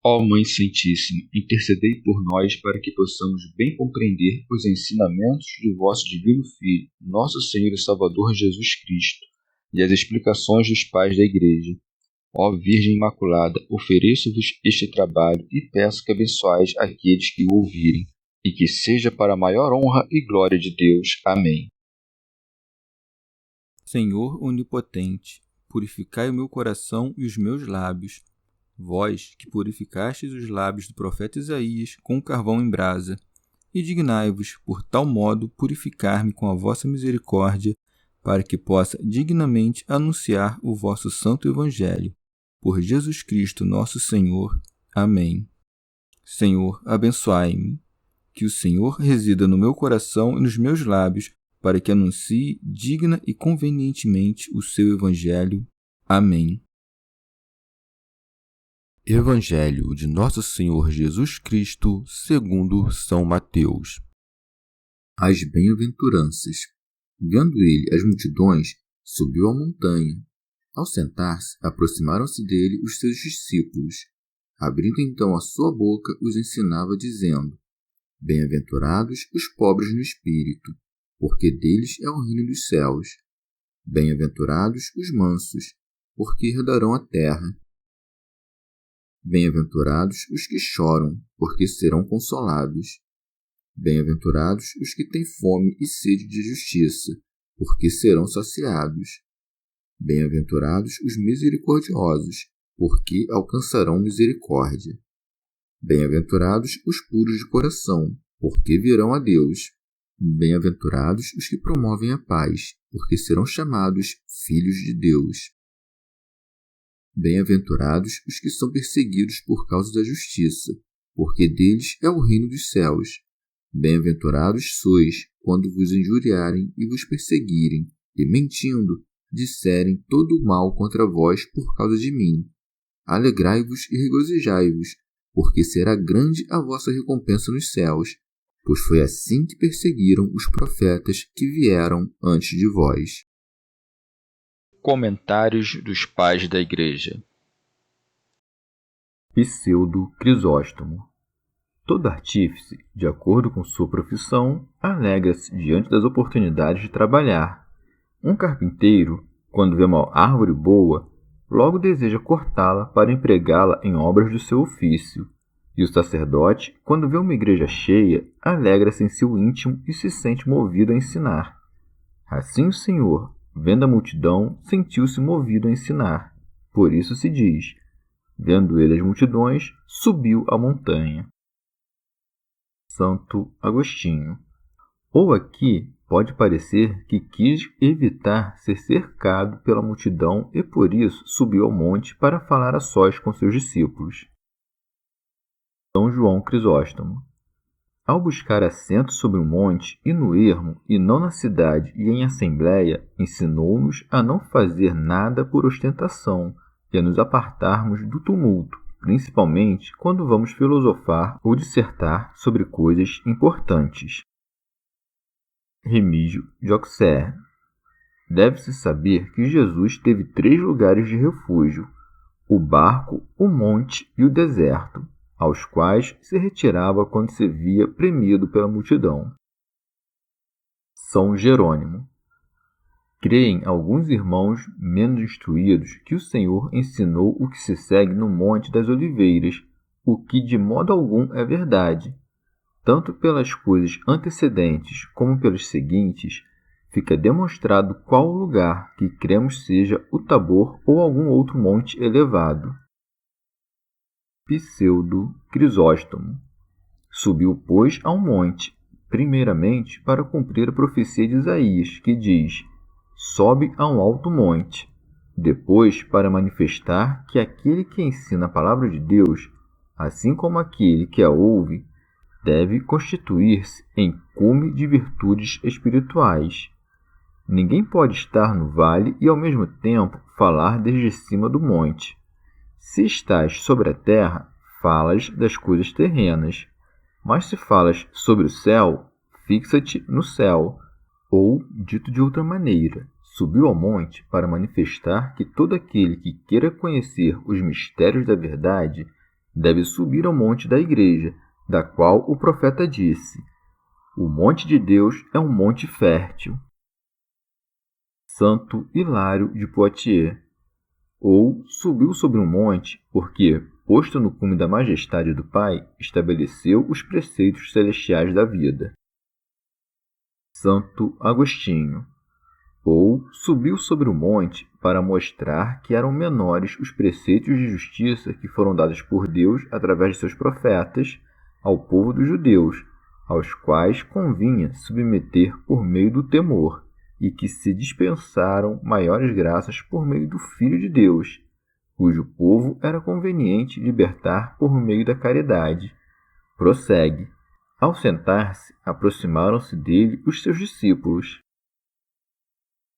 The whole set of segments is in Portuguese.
Ó Mãe Santíssima, intercedei por nós para que possamos bem compreender os ensinamentos de vosso Divino Filho, nosso Senhor e Salvador Jesus Cristo, e as explicações dos pais da Igreja. Ó Virgem Imaculada, ofereço-vos este trabalho e peço que abençoeis aqueles que o ouvirem, e que seja para a maior honra e glória de Deus. Amém. Senhor onipotente, purificai o meu coração e os meus lábios. Vós, que purificastes os lábios do profeta Isaías com carvão em brasa, e dignai-vos, por tal modo, purificar-me com a vossa misericórdia, para que possa dignamente anunciar o vosso santo Evangelho. Por Jesus Cristo nosso Senhor. Amém. Senhor, abençoai-me. Que o Senhor resida no meu coração e nos meus lábios, para que anuncie digna e convenientemente o seu Evangelho. Amém. Evangelho de Nosso Senhor Jesus Cristo, segundo São Mateus. As bem-aventuranças. Vendo ele as multidões, subiu à montanha. Ao sentar-se, aproximaram-se dele os seus discípulos. Abrindo então a sua boca, os ensinava, dizendo: Bem-aventurados os pobres no espírito, porque deles é o reino dos céus. Bem-aventurados os mansos, porque herdarão a terra. Bem-aventurados os que choram, porque serão consolados. Bem-aventurados os que têm fome e sede de justiça, porque serão saciados. Bem-aventurados os misericordiosos, porque alcançarão misericórdia. Bem-aventurados os puros de coração, porque verão a Deus. Bem-aventurados os que promovem a paz, porque serão chamados filhos de Deus. Bem-aventurados os que são perseguidos por causa da justiça, porque deles é o reino dos céus. Bem-aventurados sois, quando vos injuriarem e vos perseguirem, e, mentindo, disserem todo o mal contra vós por causa de mim. Alegrai-vos e regozijai-vos, porque será grande a vossa recompensa nos céus, pois foi assim que perseguiram os profetas que vieram antes de vós. Comentários dos Pais da Igreja. Pseudo Crisóstomo. Todo artífice, de acordo com sua profissão, alegra-se diante das oportunidades de trabalhar. Um carpinteiro, quando vê uma árvore boa, logo deseja cortá-la para empregá-la em obras do seu ofício. E o sacerdote, quando vê uma igreja cheia, alegra-se em seu íntimo e se sente movido a ensinar. Assim o Senhor, vendo a multidão, sentiu-se movido a ensinar. Por isso se diz: vendo ele as multidões, subiu a montanha. Santo Agostinho. Ou aqui pode parecer que quis evitar ser cercado pela multidão e por isso subiu ao monte para falar a sós com seus discípulos. São João Crisóstomo. Ao buscar assento sobre um monte e no ermo, e não na cidade e em assembleia, ensinou-nos a não fazer nada por ostentação e a nos apartarmos do tumulto, principalmente quando vamos filosofar ou dissertar sobre coisas importantes. Remígio de Auxerre. Deve-se saber que Jesus teve 3 lugares de refúgio: o barco, o monte e o deserto, aos quais se retirava quando se via premido pela multidão. São Jerônimo. Creem alguns irmãos menos instruídos que o Senhor ensinou o que se segue no Monte das Oliveiras, o que de modo algum é verdade. Tanto pelas coisas antecedentes como pelas seguintes, fica demonstrado qual o lugar que cremos seja o Tabor ou algum outro monte elevado. Pseudo Crisóstomo. Subiu, pois, a um monte, primeiramente para cumprir a profecia de Isaías, que diz: sobe a um alto monte. Depois, para manifestar que aquele que ensina a palavra de Deus, assim como aquele que a ouve, deve constituir-se em cume de virtudes espirituais. Ninguém pode estar no vale e, ao mesmo tempo, falar desde cima do monte. Se estás sobre a terra, falas das coisas terrenas. Mas se falas sobre o céu, fixa-te no céu. Ou, dito de outra maneira, subiu ao monte para manifestar que todo aquele que queira conhecer os mistérios da verdade deve subir ao monte da igreja, da qual o profeta disse: o monte de Deus é um monte fértil. Santo Hilário de Poitiers. Ou subiu sobre um monte, porque, posto no cume da majestade do Pai, estabeleceu os preceitos celestiais da vida. Santo Agostinho. Ou subiu sobre o monte para mostrar que eram menores os preceitos de justiça que foram dados por Deus através de seus profetas ao povo dos judeus, aos quais convinha submeter por meio do temor, e que se dispensaram maiores graças por meio do Filho de Deus, cujo povo era conveniente libertar por meio da caridade. Prossegue. Ao sentar-se, aproximaram-se dele os seus discípulos.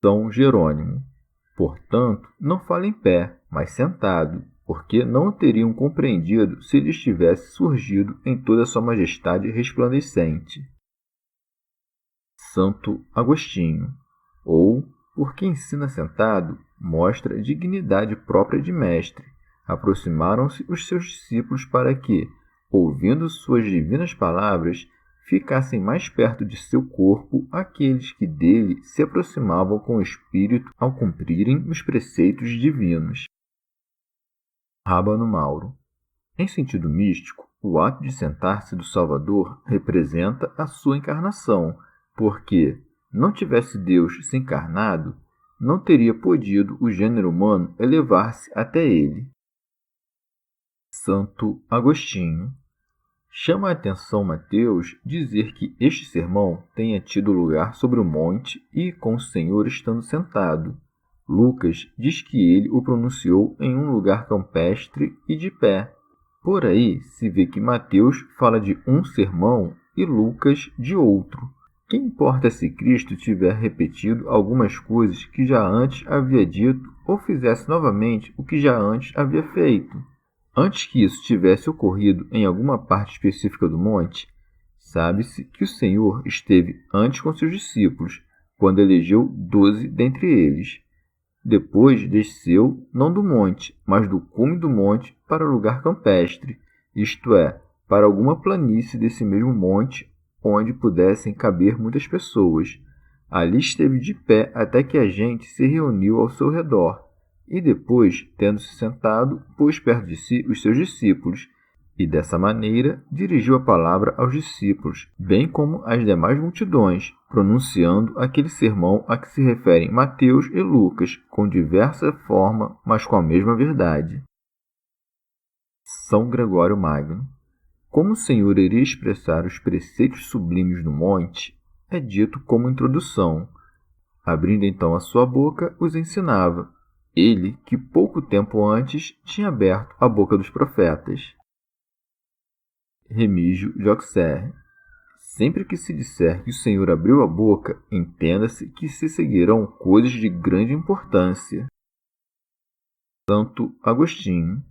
São Jerônimo. Portanto, não fala em pé, mas sentado, porque não o teriam compreendido se lhes tivesse surgido em toda a sua majestade resplandecente. Santo Agostinho. Ou, porque ensina sentado, mostra dignidade própria de mestre. Aproximaram-se os seus discípulos para que, ouvindo suas divinas palavras, ficassem mais perto de seu corpo aqueles que dele se aproximavam com o espírito ao cumprirem os preceitos divinos. Rábano Mauro. Em sentido místico, o ato de sentar-se do Salvador representa a sua encarnação, porque, não tivesse Deus se encarnado, não teria podido o gênero humano elevar-se até ele. Santo Agostinho. Chama a atenção Mateus dizer que este sermão tenha tido lugar sobre o monte e com o Senhor estando sentado. Lucas diz que ele o pronunciou em um lugar campestre e de pé. Por aí se vê que Mateus fala de um sermão e Lucas de outro. Que importa se Cristo tiver repetido algumas coisas que já antes havia dito ou fizesse novamente o que já antes havia feito? Antes que isso tivesse ocorrido em alguma parte específica do monte, sabe-se que o Senhor esteve antes com seus discípulos, quando elegeu 12 dentre eles. Depois desceu, não do monte, mas do cume do monte para o lugar campestre, isto é, para alguma planície desse mesmo monte, onde pudessem caber muitas pessoas. Ali esteve de pé até que a gente se reuniu ao seu redor, e depois, tendo-se sentado, pôs perto de si os seus discípulos, e dessa maneira dirigiu a palavra aos discípulos, bem como às demais multidões, pronunciando aquele sermão a que se referem Mateus e Lucas, com diversa forma, mas com a mesma verdade. São Gregório Magno. Como o Senhor iria expressar os preceitos sublimes no monte, é dito como introdução. Abrindo então a sua boca, os ensinava, ele que pouco tempo antes tinha aberto a boca dos profetas. Remígio de Auxerre. Sempre que se disser que o Senhor abriu a boca, entenda-se que se seguirão coisas de grande importância. Santo Agostinho.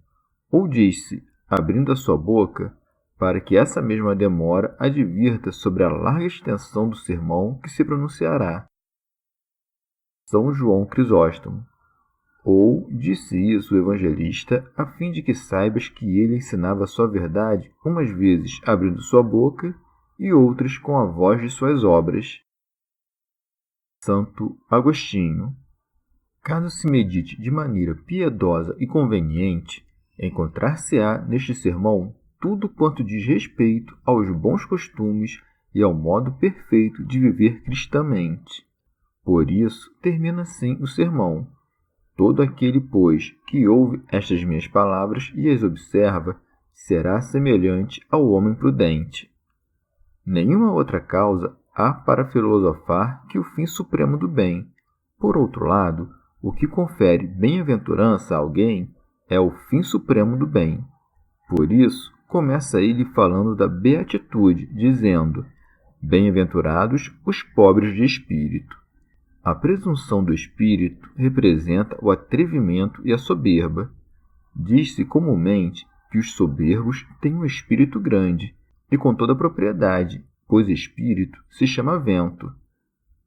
Ou diz-se, abrindo a sua boca, para que essa mesma demora advirta sobre a larga extensão do sermão que se pronunciará. São João Crisóstomo. Ou disse isso o evangelista, a fim de que saibas que ele ensinava a sua verdade, umas vezes abrindo sua boca e outras com a voz de suas obras. Santo Agostinho. Caso se medite de maneira piedosa e conveniente, encontrar-se-á neste sermão tudo quanto diz respeito aos bons costumes e ao modo perfeito de viver cristamente. Por isso, termina assim o sermão. Todo aquele, pois, que ouve estas minhas palavras e as observa, será semelhante ao homem prudente. Nenhuma outra causa há para filosofar que o fim supremo do bem. Por outro lado, o que confere bem-aventurança a alguém é o fim supremo do bem. Por isso, começa ele falando da beatitude, dizendo: bem-aventurados os pobres de espírito. A presunção do espírito representa o atrevimento e a soberba. Diz-se comumente que os soberbos têm um espírito grande, e com toda a propriedade, pois espírito se chama vento.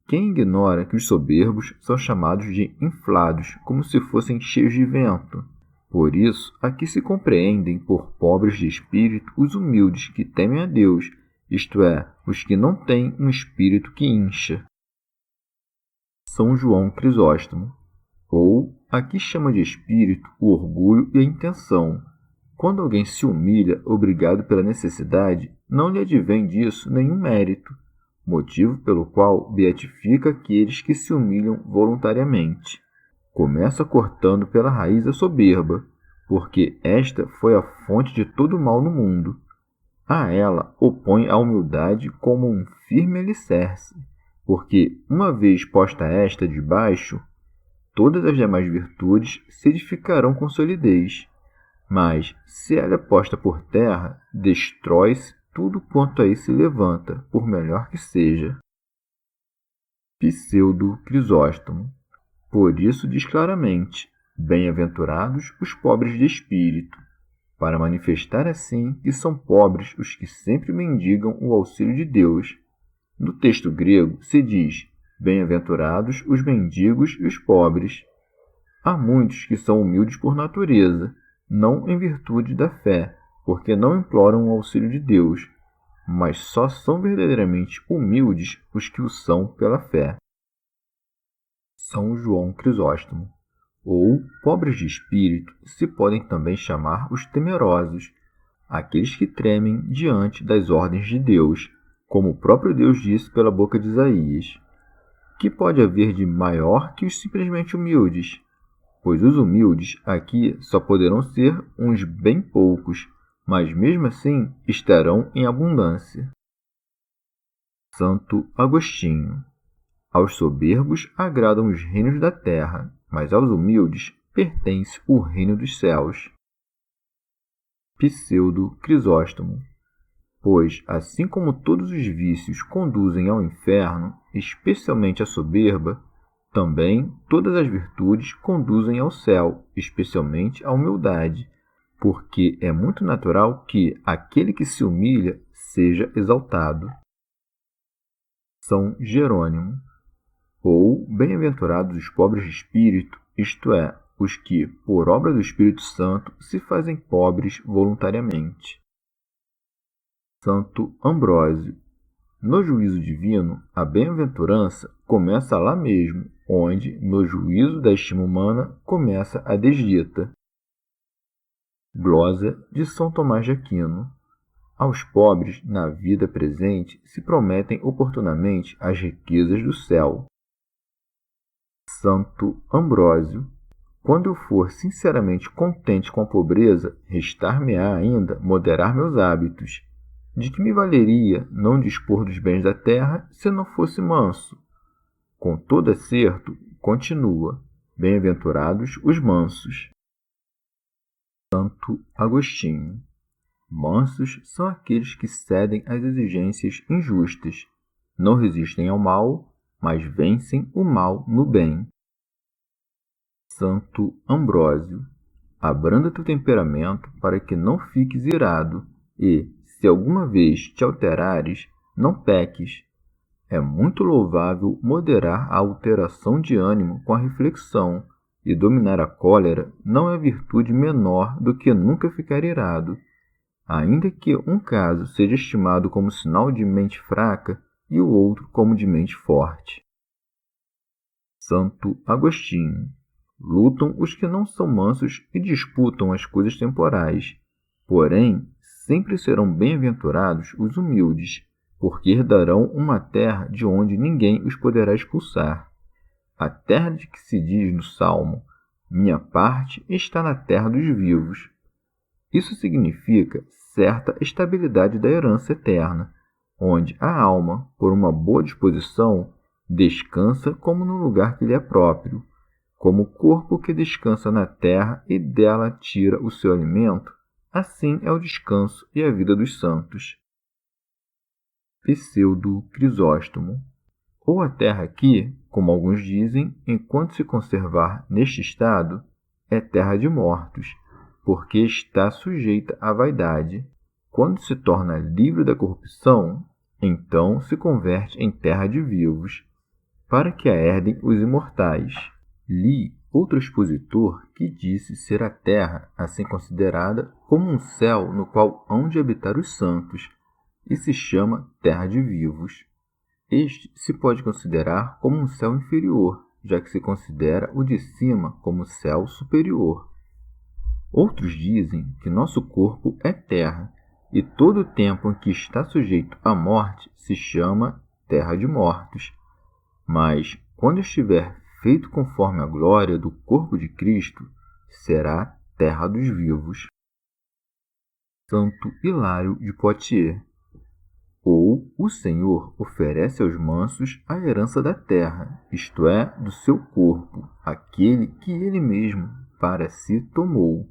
Quem ignora que os soberbos são chamados de inflados, como se fossem cheios de vento? Por isso, aqui se compreendem por pobres de espírito os humildes que temem a Deus, isto é, os que não têm um espírito que incha. São João Crisóstomo. Ou, aqui chama de espírito o orgulho e a intenção. Quando alguém se humilha, obrigado pela necessidade, não lhe advém disso nenhum mérito, motivo pelo qual beatifica aqueles que se humilham voluntariamente. Começa cortando pela raiz a soberba, porque esta foi a fonte de todo o mal no mundo. A ela opõe a humildade como um firme alicerce, porque, uma vez posta esta debaixo, todas as demais virtudes se edificarão com solidez. Mas, se ela é posta por terra, destrói-se tudo quanto aí se levanta, por melhor que seja. Pseudo Crisóstomo. Por isso diz claramente: bem-aventurados os pobres de espírito, para manifestar assim que são pobres os que sempre mendigam o auxílio de Deus. No texto grego se diz: bem-aventurados os mendigos e os pobres. Há muitos que são humildes por natureza, não em virtude da fé, porque não imploram o auxílio de Deus, mas só são verdadeiramente humildes os que o são pela fé. São João Crisóstomo. Ou, pobres de espírito, se podem também chamar os temerosos, aqueles que tremem diante das ordens de Deus, como o próprio Deus disse pela boca de Isaías. Que pode haver de maior que os simplesmente humildes? Pois os humildes aqui só poderão ser uns bem poucos, mas mesmo assim estarão em abundância. Santo Agostinho. Aos soberbos agradam os reinos da terra, mas aos humildes pertence o reino dos céus. Pseudo Crisóstomo. Pois, assim como todos os vícios conduzem ao inferno, especialmente a soberba, também todas as virtudes conduzem ao céu, especialmente a humildade, porque é muito natural que aquele que se humilha seja exaltado. São Jerônimo. Ou, bem-aventurados os pobres de espírito, isto é, os que, por obra do Espírito Santo, se fazem pobres voluntariamente. Santo Ambrósio. No juízo divino, a bem-aventurança começa lá mesmo, onde, no juízo da estima humana, começa a desdita. Glosa de São Tomás de Aquino. Aos pobres, na vida presente, se prometem oportunamente as riquezas do céu. Santo Ambrósio. Quando eu for sinceramente contente com a pobreza, restar-me-á ainda moderar meus hábitos. De que me valeria não dispor dos bens da terra se não fosse manso? Com todo acerto, continua: bem-aventurados os mansos. Santo Agostinho. Mansos são aqueles que cedem às exigências injustas, não resistem ao mal, mas vencem o mal no bem. Santo Ambrósio. Abranda teu temperamento para que não fiques irado e, se alguma vez te alterares, não peques. É muito louvável moderar a alteração de ânimo com a reflexão, e dominar a cólera não é virtude menor do que nunca ficar irado, ainda que um caso seja estimado como sinal de mente fraca e o outro como de mente forte. Santo Agostinho. Lutam os que não são mansos e disputam as coisas temporais, porém, sempre serão bem-aventurados os humildes, porque herdarão uma terra de onde ninguém os poderá expulsar. A terra de que se diz no Salmo: minha parte está na terra dos vivos. Isso significa certa estabilidade da herança eterna, onde a alma, por uma boa disposição, descansa como no lugar que lhe é próprio, como o corpo que descansa na terra e dela tira o seu alimento. Assim é o descanso e a vida dos santos. Pseudo Crisóstomo. Ou a terra que, como alguns dizem, enquanto se conservar neste estado, é terra de mortos, porque está sujeita à vaidade. Quando se torna livre da corrupção, então se converte em terra de vivos, para que a herdem os imortais. Li outro expositor que disse ser a terra assim considerada como um céu no qual hão de habitar os santos, e se chama terra de vivos. Este se pode considerar como um céu inferior, já que se considera o de cima como céu superior. Outros dizem que nosso corpo é terra, e todo o tempo em que está sujeito à morte se chama terra de mortos. Mas, quando estiver feito conforme a glória do corpo de Cristo, será terra dos vivos. Santo Hilário de Poitiers. Ou o Senhor oferece aos mansos a herança da terra, isto é, do seu corpo, aquele que ele mesmo para si tomou.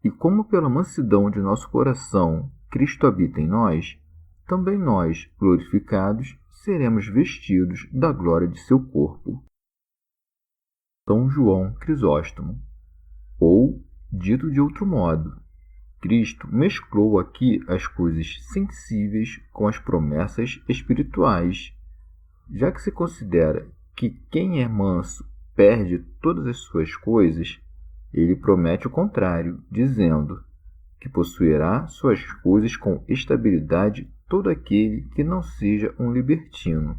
E como pela mansidão de nosso coração Cristo habita em nós, também nós, glorificados, seremos vestidos da glória de seu corpo. São João Crisóstomo. Ou, dito de outro modo, Cristo mesclou aqui as coisas sensíveis com as promessas espirituais, já que se considera que quem é manso perde todas as suas coisas. Ele promete o contrário, dizendo que possuirá suas coisas com estabilidade todo aquele que não seja um libertino.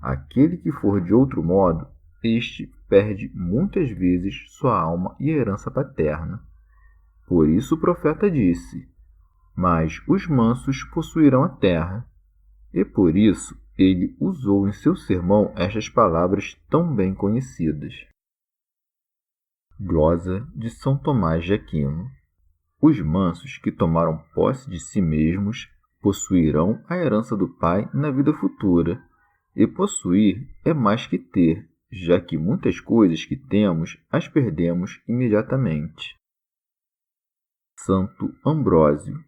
Aquele que for de outro modo, este perde muitas vezes sua alma e herança paterna. Por isso o profeta disse: mas os mansos possuirão a terra. E por isso ele usou em seu sermão estas palavras tão bem conhecidas. Glosa de São Tomás de Aquino. Os mansos que tomaram posse de si mesmos possuirão a herança do Pai na vida futura. E possuir é mais que ter, já que muitas coisas que temos as perdemos imediatamente. Santo Ambrósio.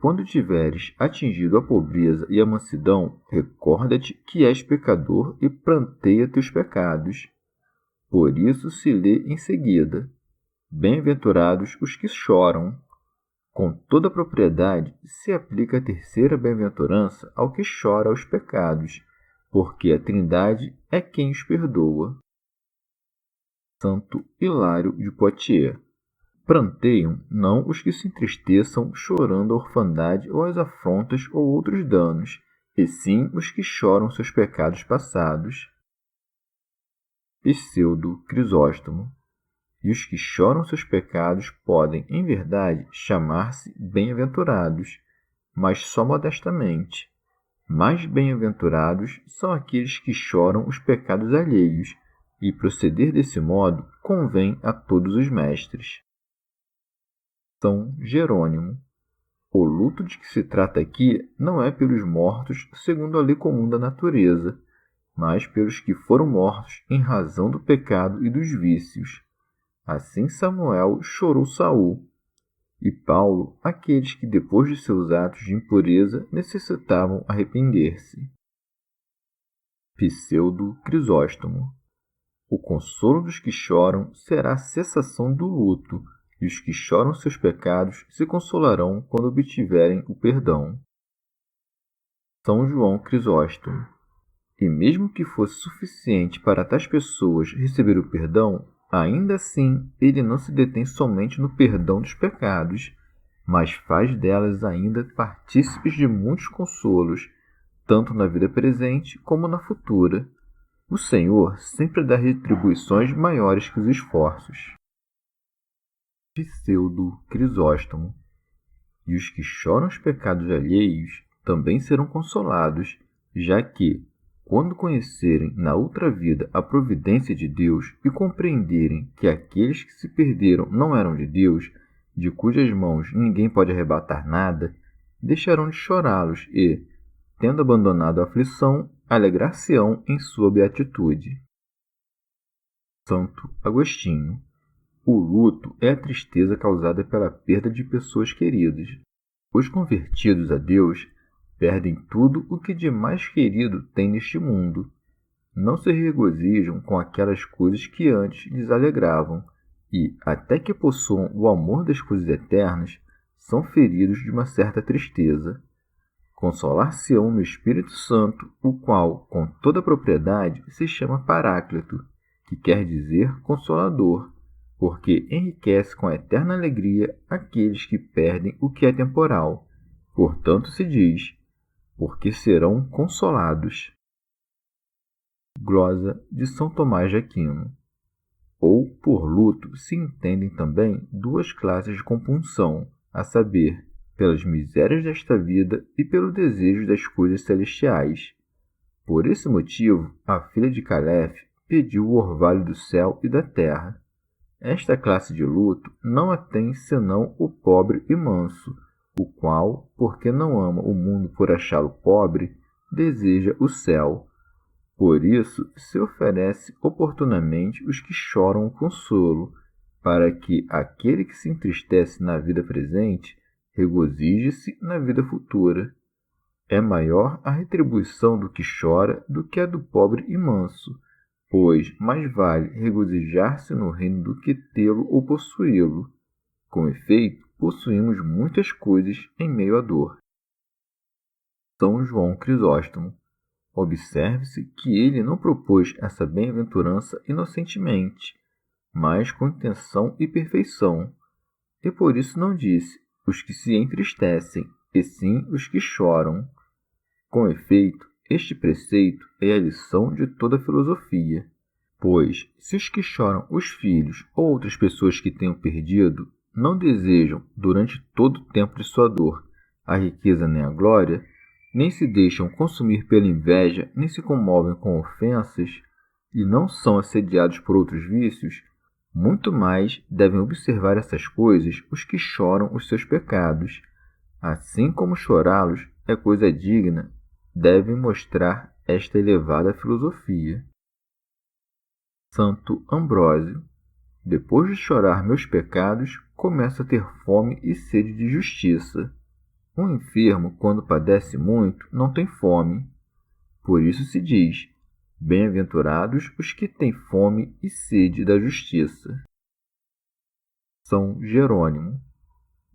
Quando tiveres atingido a pobreza e a mansidão, recorda-te que és pecador e pranteia teus pecados. Por isso se lê em seguida: bem-aventurados os que choram. Com toda a propriedade se aplica a terceira bem-aventurança ao que chora os pecados, porque a Trindade é quem os perdoa. Santo Hilário de Poitiers. Pranteiam não os que se entristeçam chorando a orfandade ou as afrontas ou outros danos, e sim os que choram seus pecados passados. Pseudo Crisóstomo. E os que choram seus pecados podem, em verdade, chamar-se bem-aventurados, mas só modestamente. Mais bem-aventurados são aqueles que choram os pecados alheios, e proceder desse modo convém a todos os mestres. São Jerônimo. O luto de que se trata aqui não é pelos mortos segundo a lei comum da natureza, mas pelos que foram mortos em razão do pecado e dos vícios. Assim Samuel chorou Saul, e Paulo aqueles que depois de seus atos de impureza necessitavam arrepender-se. Pseudo Crisóstomo. O consolo dos que choram será a cessação do luto, e os que choram seus pecados se consolarão quando obtiverem o perdão. São João Crisóstomo. E mesmo que fosse suficiente para tais pessoas receber o perdão, ainda assim ele não se detém somente no perdão dos pecados, mas faz delas ainda partícipes de muitos consolos, tanto na vida presente como na futura. O Senhor sempre dá retribuições maiores que os esforços. Pseudo Crisóstomo. E os que choram os pecados alheios também serão consolados, já que, quando conhecerem na outra vida a providência de Deus e compreenderem que aqueles que se perderam não eram de Deus, de cujas mãos ninguém pode arrebatar nada, deixarão de chorá-los e, tendo abandonado a aflição, alegrar-se-ão em sua beatitude. Santo Agostinho. O luto é a tristeza causada pela perda de pessoas queridas. Os convertidos a Deus perdem tudo o que de mais querido tem neste mundo. Não se regozijam com aquelas coisas que antes lhes alegravam, e, até que possuam o amor das coisas eternas, são feridos de uma certa tristeza. Consolar-se-ão no Espírito Santo, o qual, com toda a propriedade, se chama Paráclito, que quer dizer consolador, porque enriquece com a eterna alegria aqueles que perdem o que é temporal. Portanto se diz, porque serão consolados. Glosa de São Tomás de Aquino. Ou, por luto, se entendem também duas classes de compunção, a saber, pelas misérias desta vida e pelo desejo das coisas celestiais. Por esse motivo, a filha de Calef pediu o orvalho do céu e da terra. Esta classe de luto não a tem senão o pobre e manso, o qual, porque não ama o mundo por achá-lo pobre, deseja o céu. Por isso, se oferece oportunamente os que choram o consolo, para que aquele que se entristece na vida presente regozije-se na vida futura. É maior a retribuição do que chora do que a do pobre e manso, pois mais vale regozijar-se no reino do que tê-lo ou possuí-lo. Com efeito, possuímos muitas coisas em meio à dor. São João Crisóstomo. Observe-se que ele não propôs essa bem-aventurança inocentemente, mas com intenção e perfeição, e por isso não disse os que se entristecem, e sim os que choram. Com efeito, este preceito é a lição de toda a filosofia, pois, se os que choram os filhos ou outras pessoas que tenham perdido não desejam, durante todo o tempo de sua dor, a riqueza nem a glória, nem se deixam consumir pela inveja, nem se comovem com ofensas, e não são assediados por outros vícios, muito mais devem observar essas coisas os que choram os seus pecados. Assim como chorá-los é coisa digna, devem mostrar esta elevada filosofia. Santo Ambrósio. Depois de chorar meus pecados, começo a ter fome e sede de justiça. Um enfermo, quando padece muito, não tem fome. Por isso se diz, bem-aventurados os que têm fome e sede da justiça. São Jerônimo.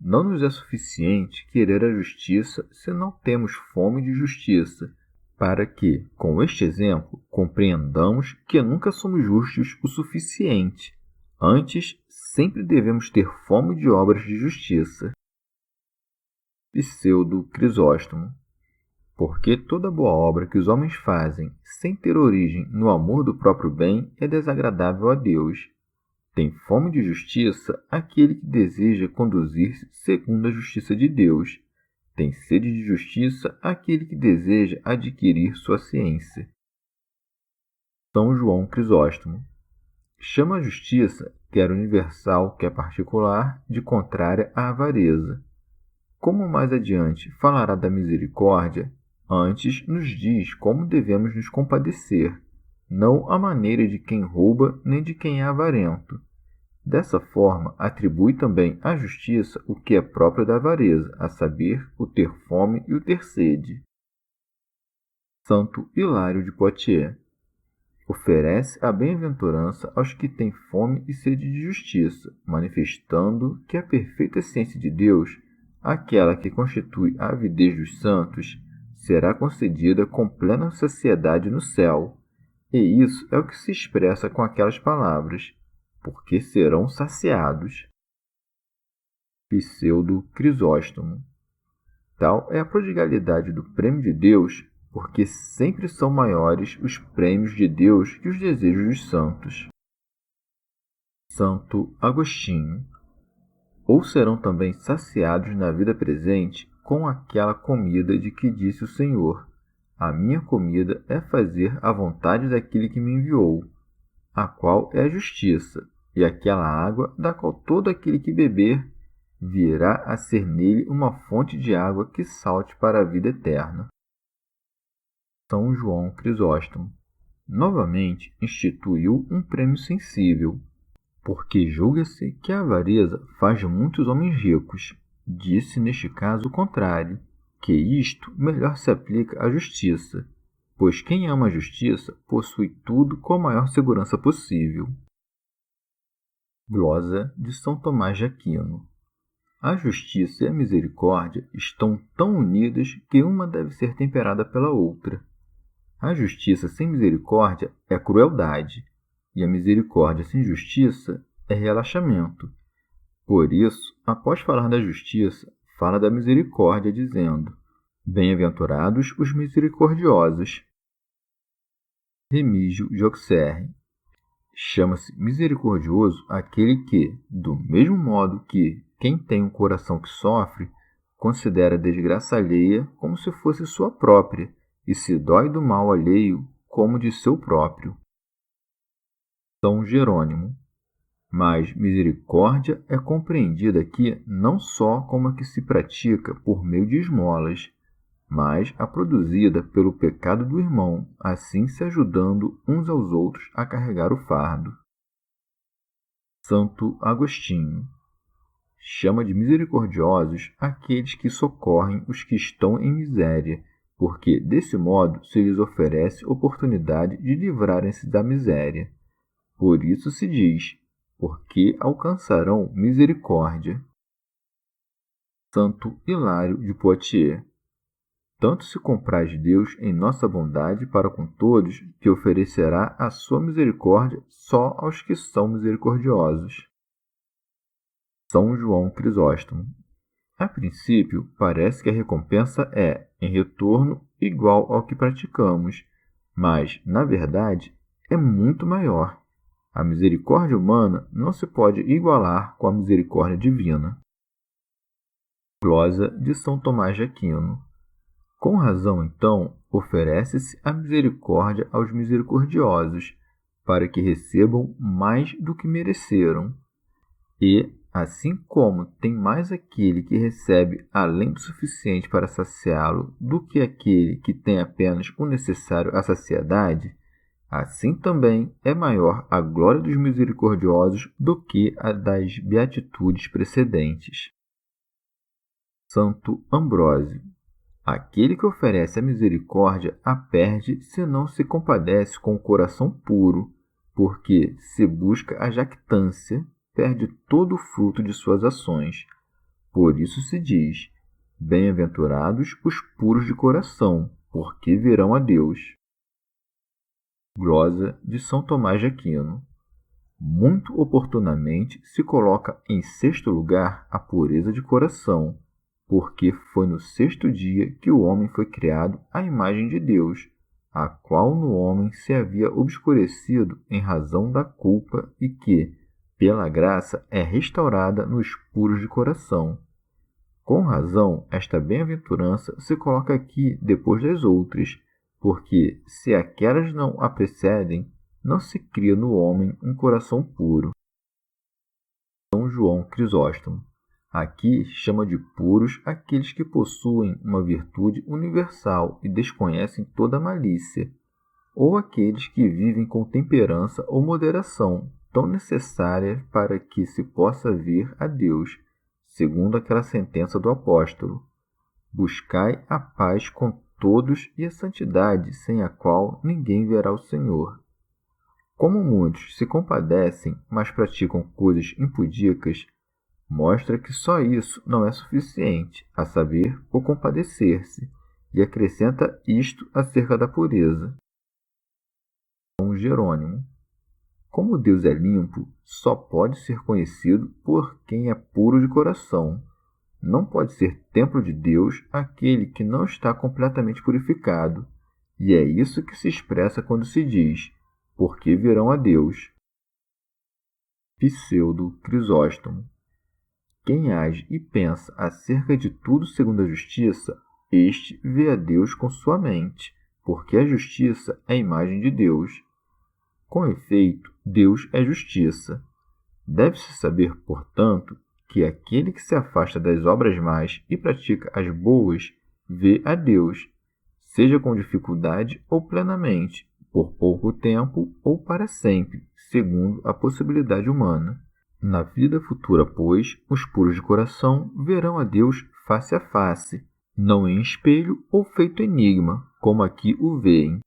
Não nos é suficiente querer a justiça se não temos fome de justiça, para que, com este exemplo, compreendamos que nunca somos justos o suficiente. Antes, sempre devemos ter fome de obras de justiça. Pseudo Crisóstomo. Porque toda boa obra que os homens fazem, sem ter origem no amor do próprio bem, é desagradável a Deus. Tem fome de justiça aquele que deseja conduzir-se segundo a justiça de Deus. Tem sede de justiça aquele que deseja adquirir sua ciência. São João Crisóstomo. Chama a justiça, quer universal, quer particular, de contrária à avareza. Como mais adiante falará da misericórdia, antes nos diz como devemos nos compadecer, não à maneira de quem rouba nem de quem é avarento. Dessa forma, atribui também à justiça o que é próprio da avareza, a saber, o ter fome e o ter sede. Santo Hilário de Poitiers. Oferece a bem-aventurança aos que têm fome e sede de justiça, manifestando que a perfeita essência de Deus, aquela que constitui a avidez dos santos, será concedida com plena saciedade no céu. E isso é o que se expressa com aquelas palavras, porque serão saciados. Pseudo Crisóstomo. Tal é a prodigalidade do prêmio de Deus, porque sempre são maiores os prêmios de Deus que os desejos dos santos. Santo Agostinho. Ou serão também saciados na vida presente com aquela comida de que disse o Senhor: a minha comida é fazer a vontade daquele que me enviou, a qual é a justiça, e aquela água da qual todo aquele que beber virá a ser nele uma fonte de água que salte para a vida eterna. São João Crisóstomo. Novamente instituiu um prêmio sensível, porque julga-se que a avareza faz de muitos homens ricos. Disse neste caso o contrário, que isto melhor se aplica à justiça, pois quem ama a justiça possui tudo com a maior segurança possível. Glosa de São Tomás de Aquino. A justiça e a misericórdia estão tão unidas que uma deve ser temperada pela outra. A justiça sem misericórdia é crueldade. e a misericórdia sem justiça é relaxamento. Por isso, após falar da justiça, fala da misericórdia, dizendo: Bem-aventurados os misericordiosos. Remígio de Auxerre. Chama-se misericordioso aquele que, do mesmo modo que quem tem um coração que sofre, considera a desgraça alheia como se fosse sua própria, e se dói do mal alheio como de seu próprio. São Jerônimo. Mas misericórdia é compreendida aqui não só como a que se pratica por meio de esmolas, mas a produzida pelo pecado do irmão, assim se ajudando uns aos outros a carregar o fardo. Santo Agostinho. Chama de misericordiosos aqueles que socorrem os que estão em miséria, porque desse modo se lhes oferece oportunidade de livrarem-se da miséria. Por isso se diz: porque alcançarão misericórdia. Santo Hilário de Poitiers. Tanto se compraz Deus em nossa bondade para com todos, que oferecerá a sua misericórdia só aos que são misericordiosos. São João Crisóstomo. A princípio, parece que a recompensa é, em retorno, igual ao que praticamos, mas, na verdade, é muito maior. A misericórdia humana não se pode igualar com a misericórdia divina. Glosa de São Tomás de Aquino. Com razão, então, oferece-se a misericórdia aos misericordiosos, para que recebam mais do que mereceram. E, assim como tem mais aquele que recebe além do suficiente para saciá-lo do que aquele que tem apenas o necessário à saciedade, assim também é maior a glória dos misericordiosos do que a das beatitudes precedentes. Santo Ambrósio. Aquele que oferece a misericórdia a perde se não se compadece com o coração puro, porque, se busca a jactância, perde todo o fruto de suas ações. Por isso se diz: Bem-aventurados os puros de coração, porque verão a Deus. Glosa de São Tomás de Aquino. Muito oportunamente se coloca em sexto lugar a pureza de coração, porque foi no sexto dia que o homem foi criado à imagem de Deus, a qual no homem se havia obscurecido em razão da culpa e que, pela graça, é restaurada nos puros de coração. Com razão, esta bem-aventurança se coloca aqui depois das outras, porque, se aquelas não a precedem, não se cria no homem um coração puro. São João Crisóstomo. Aqui chama de puros aqueles que possuem uma virtude universal e desconhecem toda malícia, ou aqueles que vivem com temperança ou moderação, tão necessárias para que se possa vir a Deus, segundo aquela sentença do apóstolo: Buscai a paz com todos e a santidade, sem a qual ninguém verá o Senhor. Como muitos se compadecem, mas praticam coisas impudicas, mostra que só isso não é suficiente, a saber, o compadecer-se, e acrescenta isto acerca da pureza. São Jerônimo. Como Deus é limpo, só pode ser conhecido por quem é puro de coração. Não pode ser templo de Deus aquele que não está completamente purificado, e é isso que se expressa quando se diz: porque verão a Deus. Pseudo Crisóstomo. Quem age e pensa acerca de tudo segundo a justiça, este vê a Deus com sua mente, porque a justiça é a imagem de Deus. Com efeito, Deus é justiça. Deve-se saber, portanto, que aquele que se afasta das obras más e pratica as boas, vê a Deus, seja com dificuldade ou plenamente, por pouco tempo ou para sempre, segundo a possibilidade humana. Na vida futura, pois, os puros de coração verão a Deus face a face, não em espelho ou feito enigma, como aqui o veem.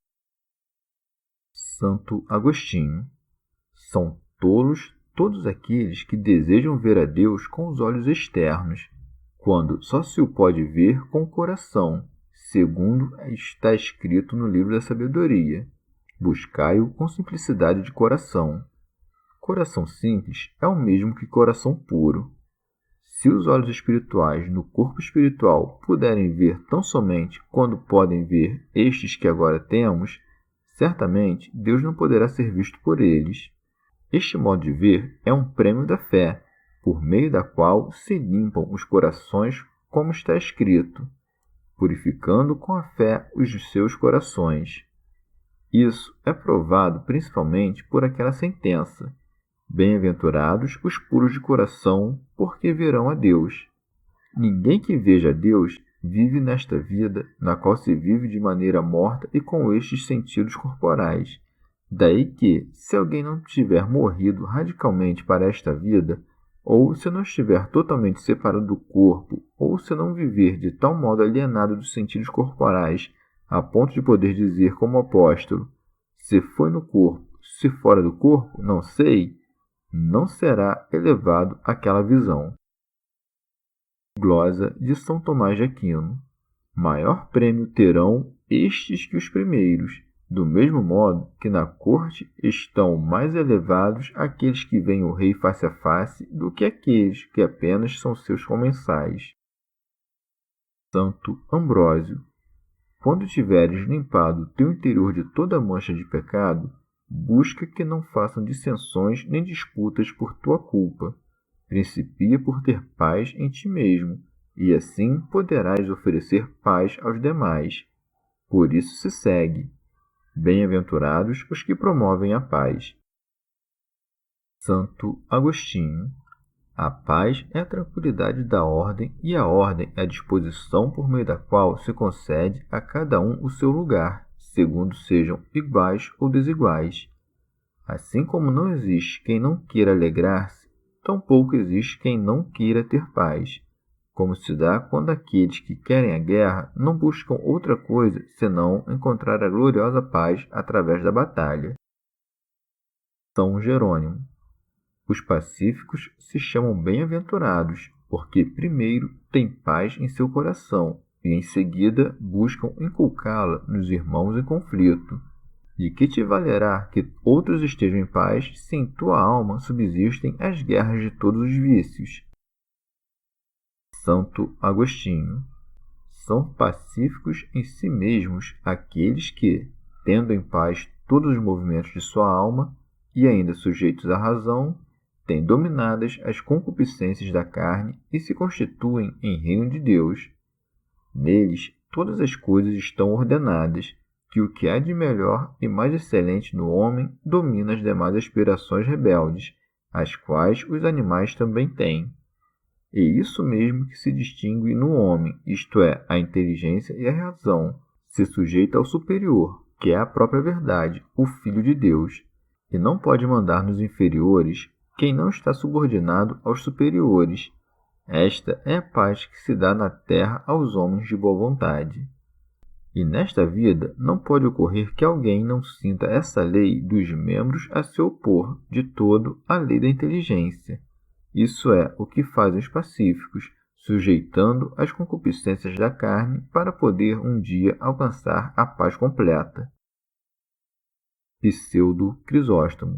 Santo Agostinho. São tolos todos aqueles que desejam ver a Deus com os olhos externos, quando só se o pode ver com o coração, segundo está escrito no livro da sabedoria. Buscai-o com simplicidade de coração. Coração simples é o mesmo que coração puro. Se os olhos espirituais no corpo espiritual puderem ver tão somente quando podem ver estes que agora temos, certamente Deus não poderá ser visto por eles. Este modo de ver é um prêmio da fé, por meio da qual se limpam os corações, como está escrito, purificando com a fé os seus corações. Isso é provado principalmente por aquela sentença: bem-aventurados os puros de coração, porque verão a Deus. Ninguém que veja a Deus vive nesta vida, na qual se vive de maneira morta e com estes sentidos corporais. Daí que, se alguém não tiver morrido radicalmente para esta vida, ou se não estiver totalmente separado do corpo, ou se não viver de tal modo alienado dos sentidos corporais, a ponto de poder dizer como apóstolo: se foi no corpo, se fora do corpo, não sei, não será elevado àquela visão. Glosa de São Tomás de Aquino. Maior prêmio terão estes que os primeiros, do mesmo modo que na corte estão mais elevados aqueles que veem o rei face a face do que aqueles que apenas são seus comensais. Santo Ambrósio. Quando tiveres limpado teu interior de toda mancha de pecado, busca que não façam dissensões nem disputas por tua culpa. Principia por ter paz em ti mesmo, e assim poderás oferecer paz aos demais. Por isso se segue: bem-aventurados os que promovem a paz. Santo Agostinho. A paz é a tranquilidade da ordem, e a ordem é a disposição por meio da qual se concede a cada um o seu lugar, segundo sejam iguais ou desiguais. Assim como não existe quem não queira alegrar-se, tampouco existe quem não queira ter paz, como se dá quando aqueles que querem a guerra não buscam outra coisa senão encontrar a gloriosa paz através da batalha. São Jerônimo. Os pacíficos se chamam bem-aventurados, porque primeiro têm paz em seu coração e em seguida buscam inculcá-la nos irmãos em conflito. De que te valerá que outros estejam em paz se em tua alma subsistem as guerras de todos os vícios? Santo Agostinho. São pacíficos em si mesmos aqueles que, tendo em paz todos os movimentos de sua alma e ainda sujeitos à razão, têm dominadas as concupiscências da carne e se constituem em reino de Deus. Neles todas as coisas estão ordenadas, que o que há de melhor e mais excelente no homem domina as demais aspirações rebeldes, as quais os animais também têm. E isso mesmo que se distingue no homem, isto é, a inteligência e a razão, se sujeita ao superior, que é a própria verdade, o Filho de Deus, e não pode mandar nos inferiores quem não está subordinado aos superiores. Esta é a paz que se dá na terra aos homens de boa vontade. E nesta vida não pode ocorrer que alguém não sinta essa lei dos membros a se opor de todo à lei da inteligência. Isso é o que fazem os pacíficos, sujeitando as concupiscências da carne para poder um dia alcançar a paz completa. Pseudo Crisóstomo.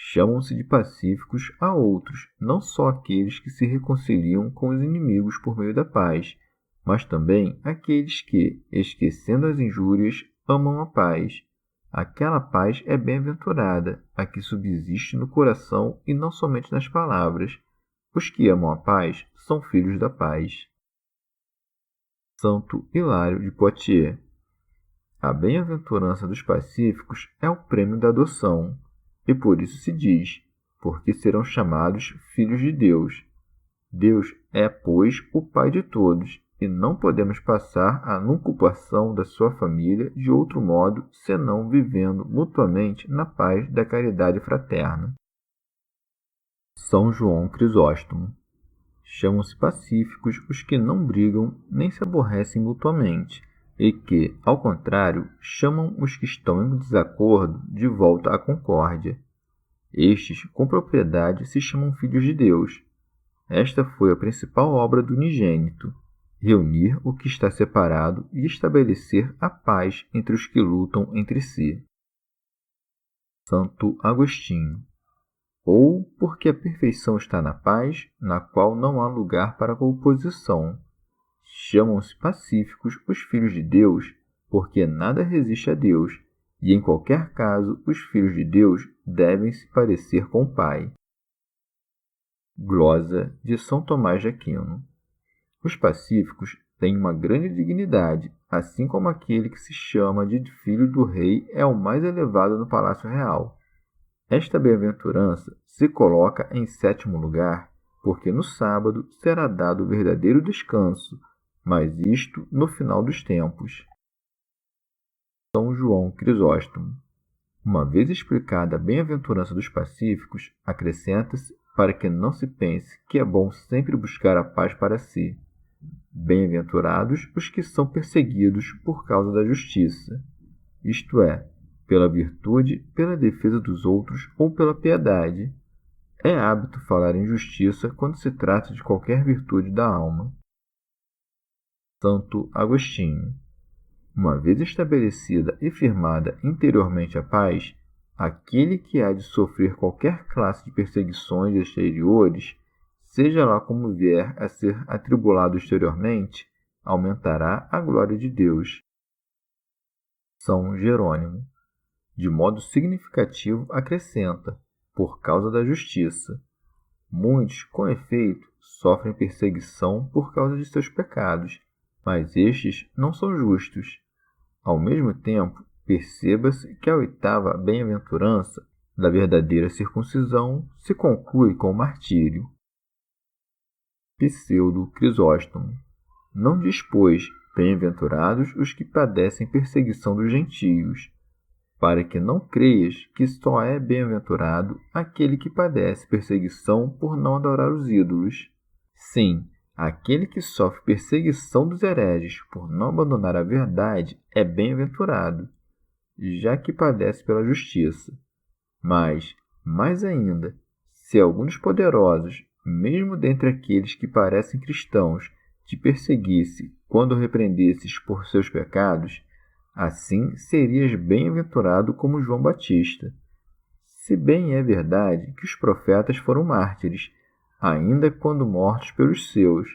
Chamam-se de pacíficos a outros, não só aqueles que se reconciliam com os inimigos por meio da paz, mas também aqueles que, esquecendo as injúrias, amam a paz. Aquela paz é bem-aventurada, a que subsiste no coração e não somente nas palavras. Os que amam a paz são filhos da paz. Santo Hilário de Poitiers. A bem-aventurança dos pacíficos é o prêmio da adoção, e por isso se diz, porque serão chamados filhos de Deus. Deus é, pois, o Pai de todos, e não podemos passar a nucupação da sua família de outro modo senão vivendo mutuamente na paz da caridade fraterna. São João Crisóstomo. Chamam-se pacíficos os que não brigam nem se aborrecem mutuamente, e que, ao contrário, chamam os que estão em desacordo de volta à concórdia. Estes, com propriedade, se chamam filhos de Deus. Esta foi a principal obra do unigênito: reunir o que está separado e estabelecer a paz entre os que lutam entre si. Santo Agostinho. Ou porque a perfeição está na paz, na qual não há lugar para oposição. Chamam-se pacíficos os filhos de Deus, porque nada resiste a Deus, e em qualquer caso os filhos de Deus devem se parecer com o Pai. Glosa de São Tomás de Aquino. Os pacíficos têm uma grande dignidade, assim como aquele que se chama de filho do rei é o mais elevado no palácio real. Esta bem-aventurança se coloca em 7º lugar, porque no sábado será dado o verdadeiro descanso, mas isto no final dos tempos. São João Crisóstomo. Uma vez explicada a bem-aventurança dos pacíficos, acrescenta-se para que não se pense que é bom sempre buscar a paz para si. Bem-aventurados os que são perseguidos por causa da justiça, isto é, pela virtude, pela defesa dos outros ou pela piedade. É hábito falar em justiça quando se trata de qualquer virtude da alma. Santo Agostinho. Uma vez estabelecida e firmada interiormente a paz, aquele que há de sofrer qualquer classe de perseguições exteriores, seja lá como vier a ser atribulado exteriormente, aumentará a glória de Deus. São Jerônimo. De modo significativo, acrescenta, por causa da justiça. Muitos, com efeito, sofrem perseguição por causa de seus pecados, mas estes não são justos. Ao mesmo tempo, perceba-se que a 8ª bem-aventurança da verdadeira circuncisão se conclui com o martírio. Pseudo Crisóstomo. Não diz, pois, bem-aventurados os que padecem perseguição dos gentios, para que não creias que só é bem-aventurado aquele que padece perseguição por não adorar os ídolos. Sim, aquele que sofre perseguição dos hereges por não abandonar a verdade é bem-aventurado, já que padece pela justiça. Mas, mais ainda, se alguns poderosos, mesmo dentre aqueles que parecem cristãos, te perseguisse quando repreendesses por seus pecados, assim serias bem-aventurado como João Batista. Se bem é verdade que os profetas foram mártires, ainda quando mortos pelos seus,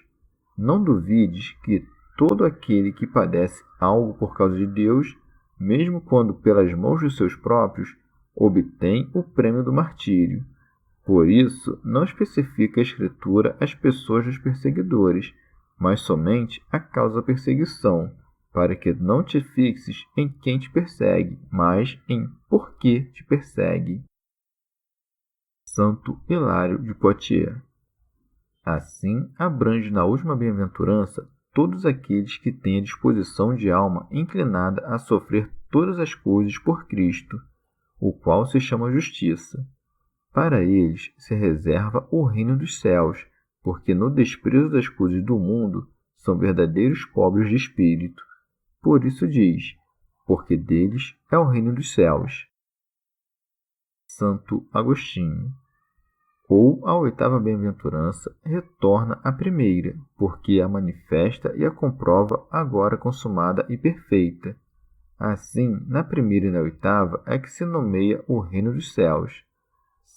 não duvides que todo aquele que padece algo por causa de Deus, mesmo quando pelas mãos dos seus próprios, obtém o prêmio do martírio. Por isso, não especifica a Escritura as pessoas dos perseguidores, mas somente a causa da perseguição, para que não te fixes em quem te persegue, mas em por que te persegue. Santo Hilário de Poitiers. Assim, abrange na última bem-aventurança todos aqueles que têm a disposição de alma inclinada a sofrer todas as coisas por Cristo, o qual se chama justiça. Para eles se reserva o reino dos céus, porque no desprezo das coisas do mundo são verdadeiros pobres de espírito. Por isso diz, porque deles é o reino dos céus. Santo Agostinho. Ou a 8ª bem-aventurança retorna à primeira, porque a manifesta e a comprova agora consumada e perfeita. Assim, na primeira e na 8ª é que se nomeia o reino dos céus.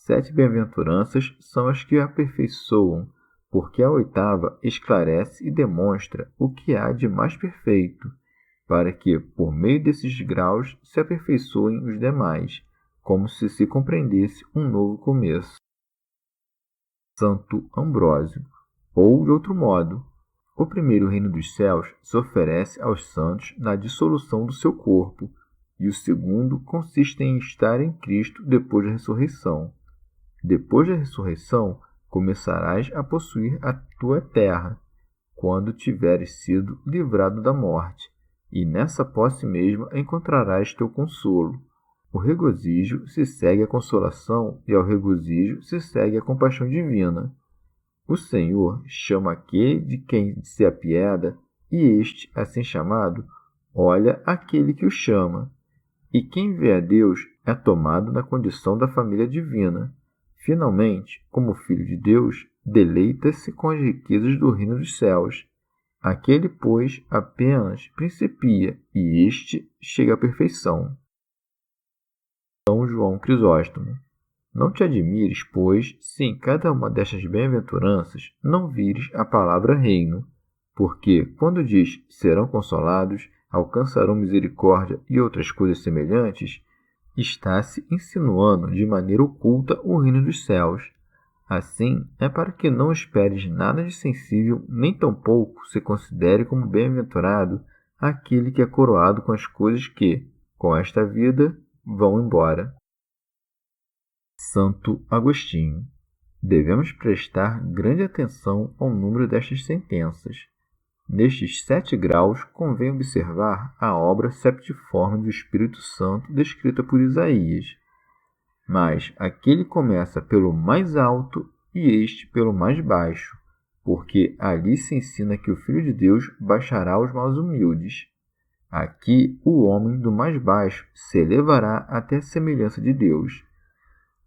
7 bem-aventuranças são as que a aperfeiçoam, porque a 8ª esclarece e demonstra o que há de mais perfeito, para que, por meio desses graus, se aperfeiçoem os demais, como se compreendesse um novo começo. Santo Ambrósio. Ou, de outro modo, o primeiro reino dos céus se oferece aos santos na dissolução do seu corpo, e o segundo consiste em estar em Cristo depois da ressurreição. Depois da ressurreição, começarás a possuir a tua terra, quando tiveres sido livrado da morte, e nessa posse mesma encontrarás teu consolo. O regozijo se segue à consolação, e ao regozijo se segue a compaixão divina. O Senhor chama aquele de quem se apieda, e este, assim chamado, olha aquele que o chama. E quem vê a Deus é tomado na condição da família divina. Finalmente, como filho de Deus, deleita-se com as riquezas do reino dos céus. Aquele, pois, apenas principia, e este chega à perfeição. São João São Crisóstomo. Não te admires, pois, se em cada uma destas bem-aventuranças não vires a palavra reino, porque, quando diz serão consolados, alcançarão misericórdia e outras coisas semelhantes, está-se insinuando de maneira oculta o reino dos céus. Assim, é para que não esperes nada de sensível, nem tampouco se considere como bem-aventurado aquele que é coroado com as coisas que, com esta vida, vão embora. Santo Agostinho. Devemos prestar grande atenção ao número destas sentenças. Nestes 7 graus, convém observar a obra septiforme do Espírito Santo descrita por Isaías. Mas aquele começa pelo mais alto e este pelo mais baixo, porque ali se ensina que o Filho de Deus baixará os mais humildes. Aqui o homem do mais baixo se elevará até a semelhança de Deus.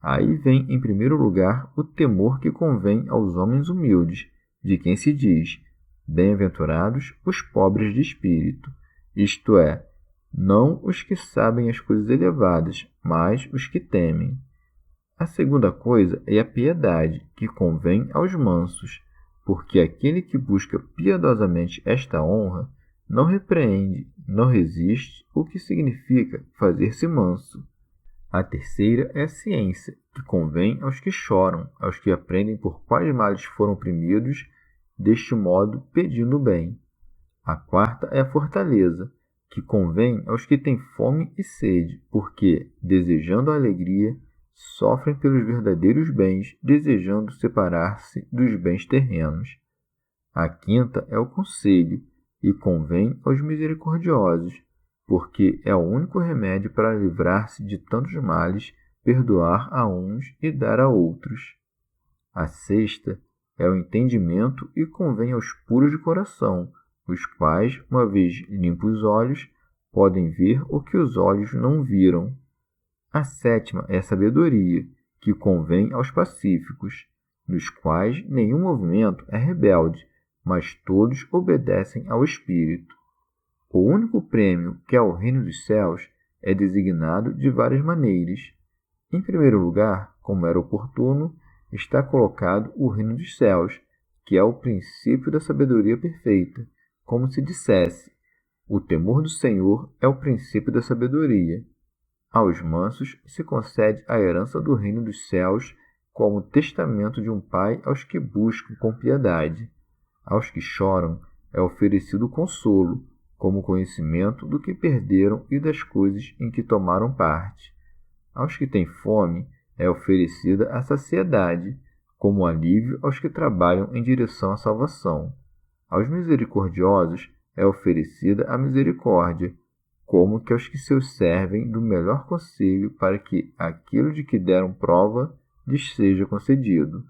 Aí vem, em primeiro lugar, o temor que convém aos homens humildes, de quem se diz: bem-aventurados os pobres de espírito, isto é, não os que sabem as coisas elevadas, mas os que temem. A segunda coisa é a piedade, que convém aos mansos, porque aquele que busca piedosamente esta honra não repreende, não resiste, o que significa fazer-se manso. A terceira é a ciência, que convém aos que choram, aos que aprendem por quais males foram oprimidos, deste modo pedindo o bem. A quarta é a fortaleza, que convém aos que têm fome e sede, porque, desejando a alegria, sofrem pelos verdadeiros bens, desejando separar-se dos bens terrenos. A quinta é o conselho, e convém aos misericordiosos, porque é o único remédio para livrar-se de tantos males, perdoar a uns e dar a outros. A sexta é o entendimento e convém aos puros de coração, os quais, uma vez limpos os olhos, podem ver o que os olhos não viram. A sétima é a sabedoria, que convém aos pacíficos, nos quais nenhum movimento é rebelde, mas todos obedecem ao Espírito. O único prêmio, que é o reino dos céus, é designado de várias maneiras. Em primeiro lugar, como era oportuno, está colocado o reino dos céus, que é o princípio da sabedoria perfeita, como se dissesse: o temor do Senhor é o princípio da sabedoria. Aos mansos se concede a herança do reino dos céus como testamento de um pai aos que buscam com piedade. Aos que choram é oferecido consolo, como conhecimento do que perderam e das coisas em que tomaram parte. Aos que têm fome é oferecida a saciedade, como alívio aos que trabalham em direção à salvação. Aos misericordiosos é oferecida a misericórdia, como que aos que seus servem do melhor conselho para que aquilo de que deram prova lhes seja concedido.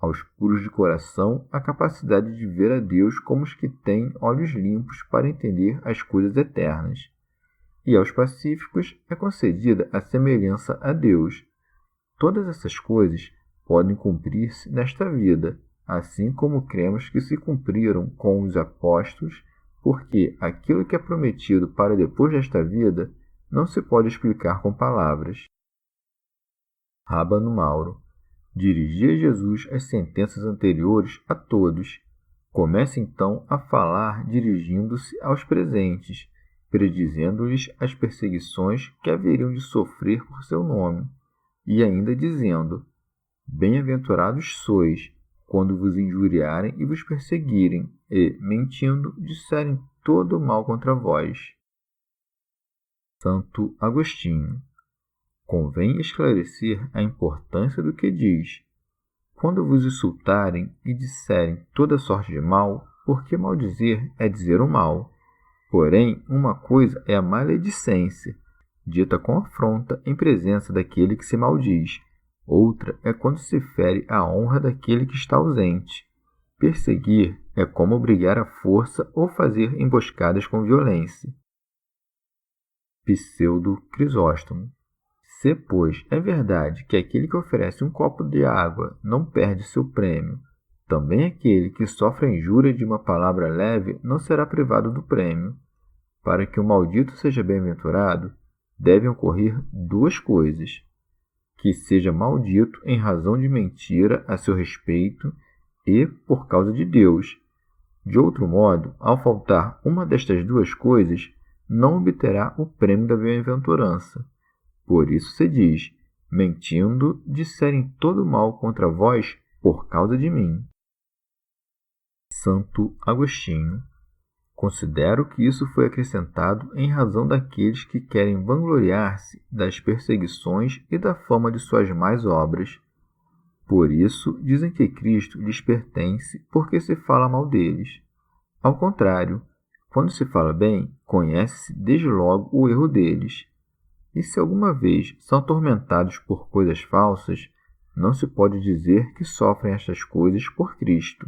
Aos puros de coração, a capacidade de ver a Deus como os que têm olhos limpos para entender as coisas eternas. E aos pacíficos é concedida a semelhança a Deus. Todas essas coisas podem cumprir-se nesta vida, assim como cremos que se cumpriram com os apóstolos, porque aquilo que é prometido para depois desta vida não se pode explicar com palavras. Rábano Mauro. Dirigia Jesus as sentenças anteriores a todos. Começa então a falar dirigindo-se aos presentes, predizendo-lhes as perseguições que haveriam de sofrer por seu nome, e ainda dizendo: bem-aventurados sois, quando vos injuriarem e vos perseguirem, e, mentindo, disserem todo o mal contra vós. Santo Agostinho. Convém esclarecer a importância do que diz: quando vos insultarem e disserem toda sorte de mal, porque maldizer é dizer o mal. Porém, uma coisa é a maledicência, dita com afronta em presença daquele que se maldiz. Outra é quando se fere a honra daquele que está ausente. Perseguir é como obrigar à força ou fazer emboscadas com violência. Pseudo Crisóstomo. Se, pois, é verdade que aquele que oferece um copo de água não perde seu prêmio, também aquele que sofre a injúria de uma palavra leve não será privado do prêmio. Para que o maldito seja bem-aventurado, devem ocorrer duas coisas: que seja maldito em razão de mentira a seu respeito e por causa de Deus. De outro modo, ao faltar uma destas duas coisas, não obterá o prêmio da bem-aventurança. Por isso se diz: mentindo, disserem todo mal contra vós por causa de mim. Santo Agostinho. Considero que isso foi acrescentado em razão daqueles que querem vangloriar-se das perseguições e da fama de suas más obras. Por isso, dizem que Cristo lhes pertence porque se fala mal deles. Ao contrário, quando se fala bem, conhece-se desde logo o erro deles. E se alguma vez são atormentados por coisas falsas, não se pode dizer que sofrem estas coisas por Cristo.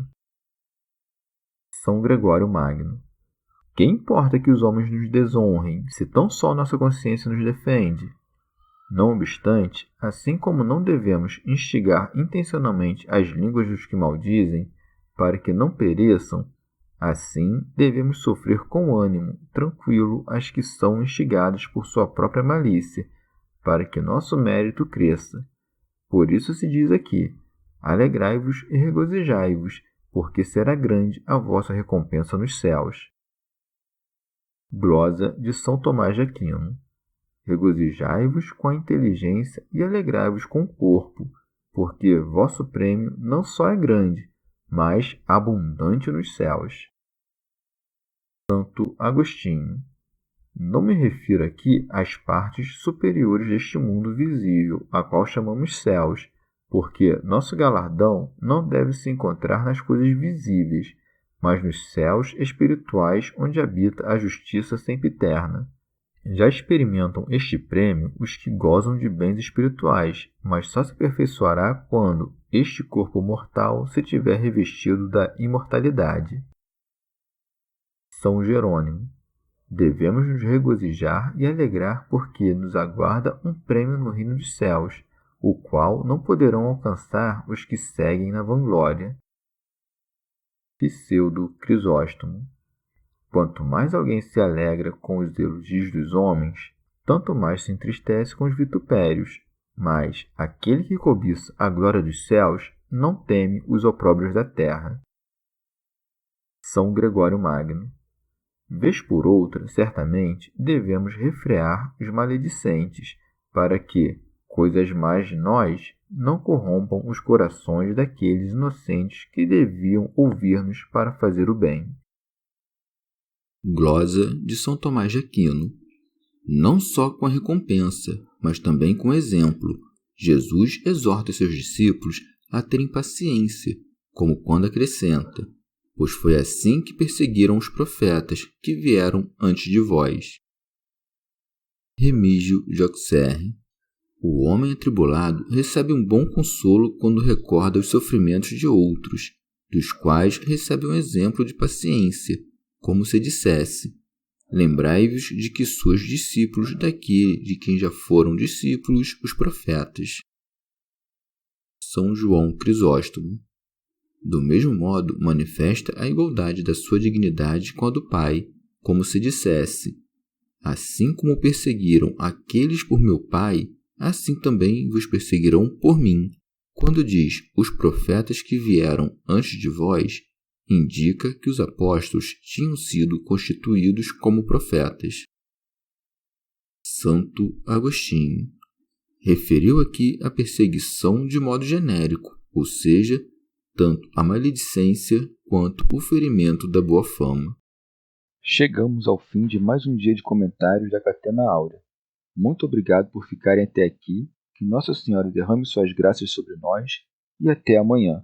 São Gregório Magno. Que importa que os homens nos desonrem, se tão só nossa consciência nos defende? Não obstante, assim como não devemos instigar intencionalmente as línguas dos que maldizem, para que não pereçam, assim devemos sofrer com ânimo tranquilo as que são instigadas por sua própria malícia, para que nosso mérito cresça. Por isso se diz aqui: alegrai-vos e regozijai-vos, porque será grande a vossa recompensa nos céus. Glosa de São Tomás de Aquino. Regozijai-vos com a inteligência e alegrai-vos com o corpo, porque vosso prêmio não só é grande, mas abundante nos céus. Santo Agostinho. Não me refiro aqui às partes superiores deste mundo visível, a qual chamamos céus, porque nosso galardão não deve se encontrar nas coisas visíveis, mas nos céus espirituais onde habita a justiça sempiterna. Já experimentam este prêmio os que gozam de bens espirituais, mas só se aperfeiçoará quando este corpo mortal se tiver revestido da imortalidade. São Jerônimo. Devemos nos regozijar e alegrar porque nos aguarda um prêmio no reino dos céus, o qual não poderão alcançar os que seguem na vanglória. Pseudo Crisóstomo. Quanto mais alguém se alegra com os elogios dos homens, tanto mais se entristece com os vitupérios, mas aquele que cobiça a glória dos céus não teme os opróbrios da terra. São Gregório Magno. Vez por outra, certamente, devemos refrear os maledicentes, para que coisas más de nós não corrompam os corações daqueles inocentes que deviam ouvir-nos para fazer o bem. Glosa de São Tomás de Aquino. Não só com a recompensa, mas também com o exemplo, Jesus exorta seus discípulos a terem paciência, como quando acrescenta: pois foi assim que perseguiram os profetas que vieram antes de vós. Remígio de Auxerre. O homem atribulado recebe um bom consolo quando recorda os sofrimentos de outros, dos quais recebe um exemplo de paciência, como se dissesse: lembrai-vos de que sois discípulos daquele de quem já foram discípulos os profetas. São João Crisóstomo. Do mesmo modo, manifesta a igualdade da sua dignidade com a do Pai, como se dissesse: assim como perseguiram aqueles por meu Pai, assim também vos perseguirão por mim. Quando diz os profetas que vieram antes de vós, indica que os apóstolos tinham sido constituídos como profetas. Santo Agostinho. Referiu aqui a perseguição de modo genérico, ou seja, tanto a maledicência quanto o ferimento da boa fama. Chegamos ao fim de mais um dia de comentários da Catena Áurea. Muito obrigado por ficarem até aqui, que Nossa Senhora derrame suas graças sobre nós e até amanhã.